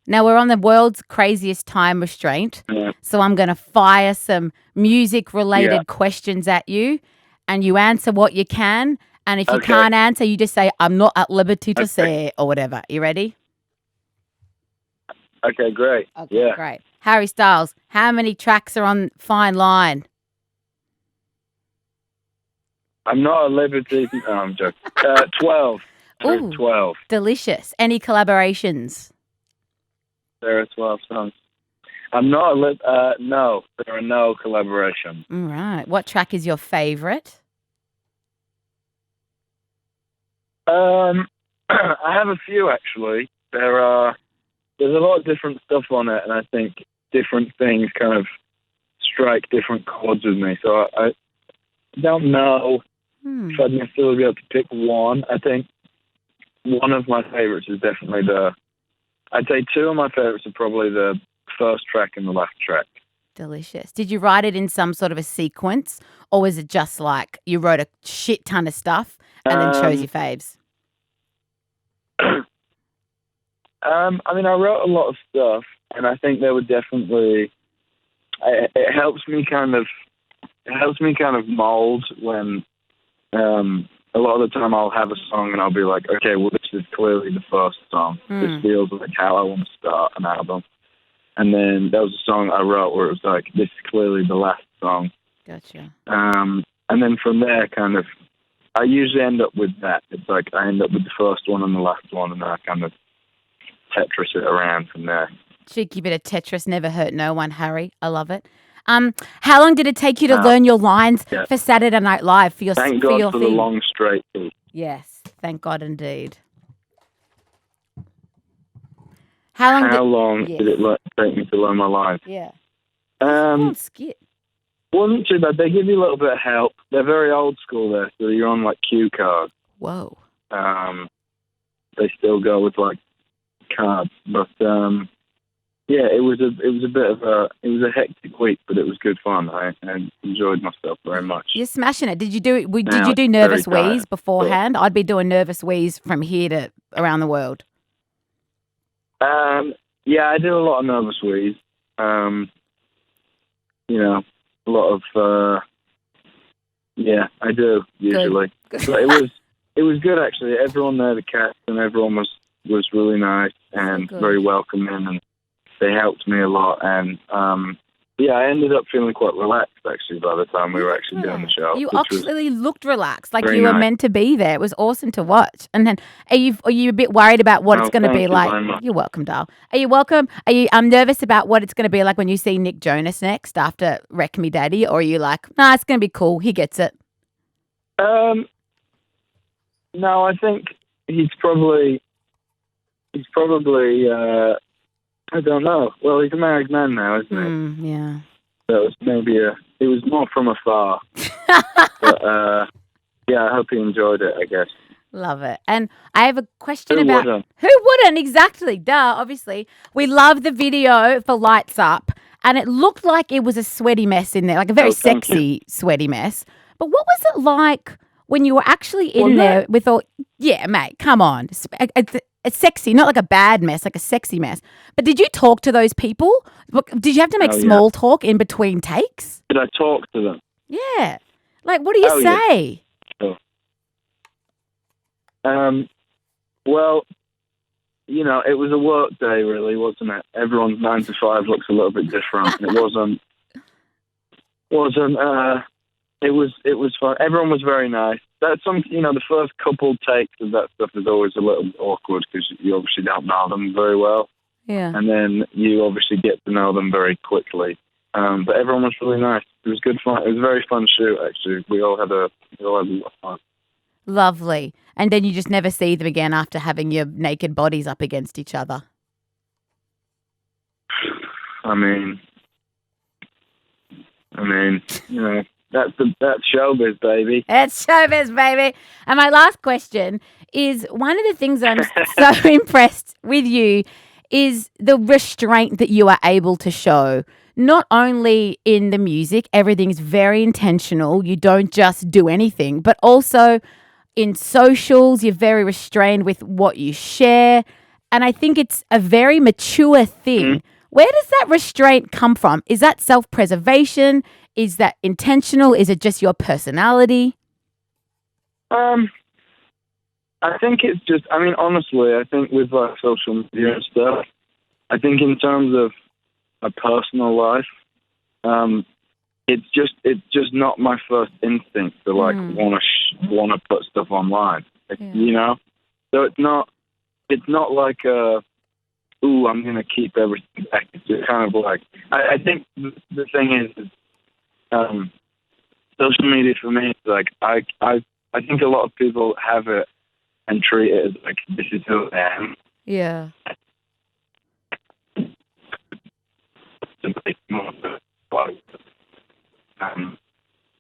Now we're on the world's craziest time restraint. Yeah. So I'm going to fire some music Yeah. related questions at you and you answer what you can. And if you Okay. can't answer, you just say, I'm not at liberty to Okay. say or whatever. You ready? Okay, great. Okay, Yeah. great. Harry Styles, how many tracks are on Fine Line? I'm not at liberty. No, I'm joking. 12. There are Ooh. 12. Delicious. Any collaborations? There are 12 songs. I'm not no, there are no collaborations. All right. What track is your favorite? I have a few actually. There's a lot of different stuff on it, and I think different things kind of strike different chords with me. So I don't know if I'd necessarily be able to pick one. I think one of my favorites is definitely I'd say two of my favorites are probably the first track and the last track. Delicious. Did you write it in some sort of a sequence, or was it just like you wrote a shit ton of stuff and then chose your faves? I mean, I wrote a lot of stuff, and I think there were definitely. It helps me kind of mold when. A lot of the time I'll have a song and I'll be like, okay, well, this is clearly the first song. This feels like how I want to start an album. And then there was a song I wrote where it was like, this is clearly the last song. Gotcha. And then from there, kind of, I usually end up with that. It's like I end up with the first one and the last one, and then I kind of Tetris it around from there. Cheeky bit of Tetris, never hurt no one, Harry. I love it. How long did it take you to learn your lines for Saturday Night Live for your Thank for God your for thing? the long straight beat. Yes, thank God indeed. How long did it take me to learn my lines? Yeah. Wasn't too bad. They give you a little bit of help. They're very old school there, so you're on like cue cards. Whoa. They still go with like cards, but yeah, it was a hectic week, but it was good fun. I enjoyed myself very much. You're smashing it. Did you do nervous wheeze beforehand? I'd be doing nervous wheeze from here to around the world. Yeah, I did a lot of nervous wheeze. You know, a lot of yeah, I do usually. Good. But it was good actually. Everyone there, the cast and everyone was really nice and very welcoming, and they helped me a lot. And yeah, I ended up feeling quite relaxed actually by the time we were actually doing the show. You actually looked relaxed, like you were meant to be there. It was awesome to watch. And then, are you a bit worried about what it's going to be like? You're welcome, doll. Are you welcome? Are you? I'm nervous about what it's going to be like when you see Nick Jonas next after Wreck Me Daddy, or are you like, nah, it's going to be cool. He gets it. No, I think he's probably. I don't know. Well, he's a married man now, isn't he? Yeah. So it was it was more from afar. But yeah, I hope he enjoyed it, I guess. Love it. And I have a question Who about wouldn't? Who wouldn't? Exactly. Duh, obviously. We love the video for Lights Up, and it looked like it was a sweaty mess in there, like a very sexy sweaty mess. But what was it like when you were actually in there with all... Yeah, mate, come on. It's sexy, not like a bad mess, like a sexy mess. But did you talk to those people? Did you have to make small talk in between takes? Did I talk to them? Yeah. Like, what do you say? Yeah. Sure. Well, you know, it was a work day, really, wasn't it? Everyone's 9 to 5 looks a little bit different. It wasn't. It was fun. Everyone was very nice. That's the first couple takes of that stuff is always a little awkward because you obviously don't know them very well. Yeah. And then you obviously get to know them very quickly. But everyone was really nice. It was good fun. It was a very fun shoot, actually. We all had a lot of fun. Lovely. And then you just never see them again after having your naked bodies up against each other. I mean, you know, that's showbiz, baby. It's showbiz, baby. And my last question is, one of the things that I'm so impressed with you is the restraint that you are able to show. Not only in the music, everything's very intentional. You don't just do anything, but also in socials, you're very restrained with what you share. And I think it's a very mature thing. Where does that restraint come from? Is that self-preservation? Is that intentional? Is it just your personality? I think it's just, I mean, honestly, I think with like social media and stuff, I think in terms of a personal life, it's just not my first instinct to like want to put stuff online, you know. So it's not like I'm gonna keep everything back. It's just kind of like I think the thing is social media for me is like I think a lot of people have it and treat it as like this is who I am. Yeah. Because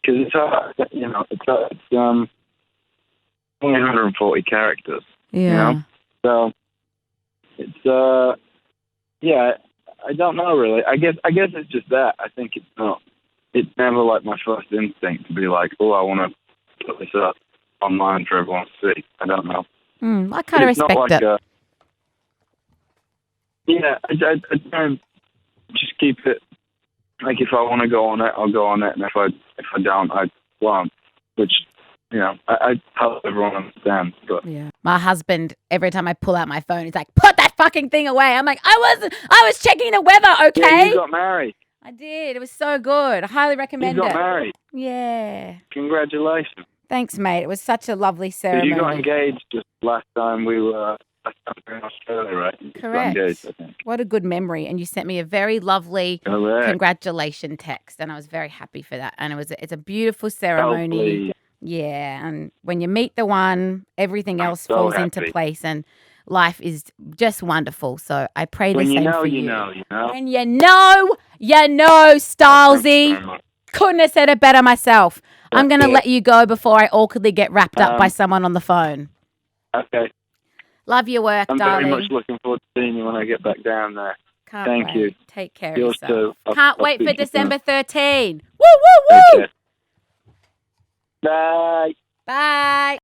it's only 140 characters. Yeah. You know? So it's I don't know really. I guess it's just that. I think it's never like my first instinct to be like, oh, I want to put this up online for everyone to see. I don't know. I kind of respect not like it. I try and just keep it. Like if I want to go on it, I'll go on it, and if I don't, I won't. Which, you know, I help everyone understand. But yeah, my husband, every time I pull out my phone, he's like, "Put that fucking thing away." I'm like, I was checking the weather. Okay. Yeah, you got married. I did. It was so good. I highly recommend it. You got married. Yeah. Congratulations. Thanks, mate. It was such a lovely ceremony. You got engaged just last time we were in Australia, right? You Correct. got engaged, I think. What a good memory. And you sent me a very lovely congratulation text, and I was very happy for that. And it's a beautiful ceremony. Yeah, and when you meet the one, everything else falls into place, and life is just wonderful. So I pray the same for you. You know. When you know, Stylesy. Couldn't have said it better myself. I'm going to let you go before I awkwardly get wrapped up by someone on the phone. Okay. Love your work, darling. I'm very much looking forward to seeing you when I get back down there. Thank you. Take care of yourself. Too. Can't wait for December 13. Woo, woo, woo. Okay. Bye. Bye.